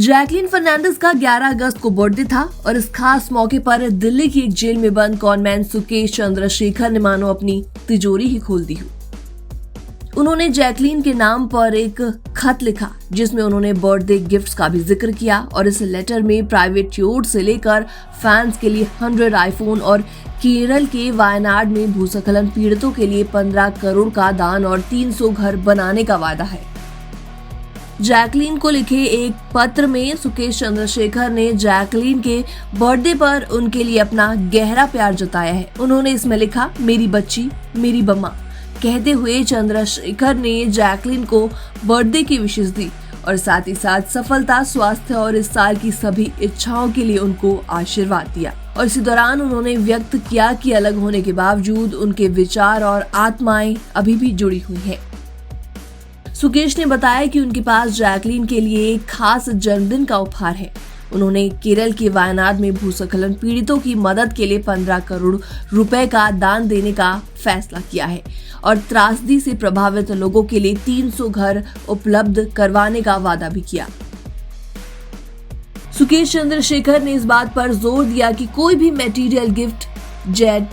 Jacqueline Fernandes का 11 अगस्त को birthday था और इस खास मौके पर दिल्ली की एक जेल में बंद कॉनमैन सुकेश चंद्रशेखर ने मानो अपनी तिजोरी ही खोल दी हो। उन्होंने जैकलीन के नाम पर एक खत लिखा जिसमें उन्होंने बर्थडे गिफ्ट्स का भी जिक्र किया और इस लेटर में प्राइवेट योट से लेकर फैंस के लिए 100 आईफोन और केरल के वायनाड में भूस्खलन पीड़ितों के लिए 15 करोड़ का दान और 300 घर बनाने का वादा है। जैकलीन को लिखे एक पत्र में सुकेश चंद्रशेखर ने जैकलीन के बर्थडे पर उनके लिए अपना गहरा प्यार जताया है। उन्होंने इसमें लिखा, मेरी बच्ची, मेरी बम्मा कहते हुए चंद्रशेखर ने जैकलीन को बर्थडे की विशेष दी और साथ ही साथ सफलता, स्वास्थ्य और इस साल की सभी इच्छाओं के लिए उनको आशीर्वाद दिया। और इसी दौरान उन्होंने व्यक्त किया कि अलग होने के बावजूद उनके विचार और आत्माएं अभी भी जुड़ी हुई हैं। सुकेश ने बताया कि उनके पास जैकलीन के लिए एक खास जन्मदिन का उपहार है। उन्होंने केरल के वायनाड में भूस्खलन पीड़ितों की मदद के लिए 15 करोड़ रुपए का दान देने का फैसला किया है और त्रासदी से प्रभावित लोगों के लिए 300 घर उपलब्ध करवाने का वादा भी किया। सुकेश चंद्रशेखर ने इस बात पर जोर दिया कि कोई भी मटेरियल गिफ्ट, जेट,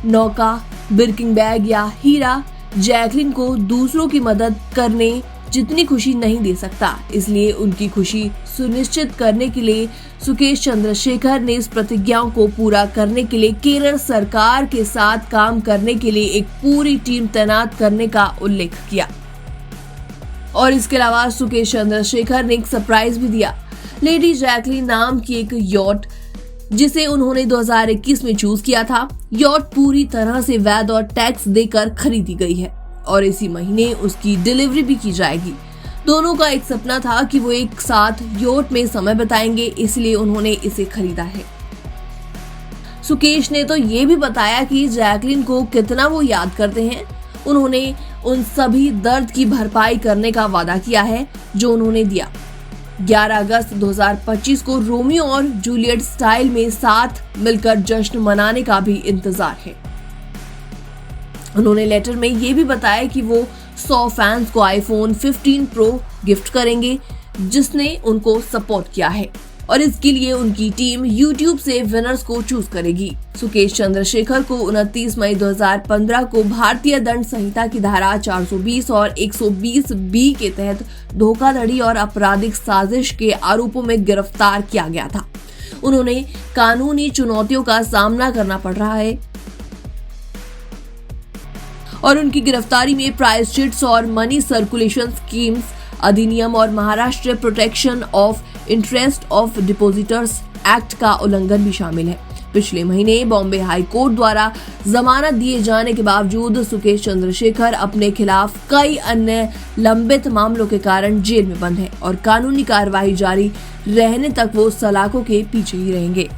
नौका, बिर्किंग बैग या हीरा जैकलीन को दूसरों की मदद करने जितनी खुशी नहीं दे सकता। इसलिए उनकी खुशी सुनिश्चित करने के लिए सुकेश चंद्रशेखर ने इस प्रतिज्ञाओं को पूरा करने के लिए केरल सरकार के साथ काम करने के लिए एक पूरी टीम तैनात करने का उल्लेख किया। और इसके अलावा सुकेश चंद्रशेखर ने एक सरप्राइज भी दिया। लेडी जैकलीन नाम की एक यॉट जिसे उन्होंने 2021 में चूज किया था, यॉट पूरी तरह से वैध और टैक्स देकर खरीदी गई है और इसी महीने उसकी डिलीवरी भी की जाएगी। दोनों का एक सपना था कि वो एक साथ यॉट में समय बिताएंगे, इसलिए उन्होंने इसे खरीदा है। सुकेश ने तो ये भी बताया कि जैकलीन को कितना वो याद करते हैं। उन्होंने उन सभी दर्द की भरपाई करने का वादा किया है जो उन्होंने दिया। 11 अगस्त 2025 को रोमियो और जूलियट स्टाइल में साथ मिलकर जश्न मनाने का भी इंतजार है। उन्होंने लेटर में ये भी बताया कि वो 100 फैंस को आईफोन 15 प्रो गिफ्ट करेंगे जिसने उनको सपोर्ट किया है और इसके लिए उनकी टीम YouTube से विनर्स को चूज करेगी। सुकेश चंद्रशेखर को 29 मई 2015 को भारतीय दंड संहिता की धारा 420 और 120B के तहत धोखाधड़ी और आपराधिक साजिश के आरोपों में गिरफ्तार किया गया था। उन्होंने कानूनी चुनौतियों का सामना करना पड़ रहा है और उनकी गिरफ्तारी में प्राइस चिट्स और मनी सर्कुलेशन स्कीम्स अधिनियम और Maharashtra protection of interest of depositors act का उल्लंघन भी शामिल है। पिछले महीने बॉम्बे हाई कोर्ट द्वारा जमानत दिए जाने के बावजूद सुकेश चंद्रशेखर अपने खिलाफ कई अन्य लंबित मामलों के कारण जेल में बंद है और कानूनी कार्रवाई जारी रहने तक वो सलाखों के पीछे ही रहेंगे।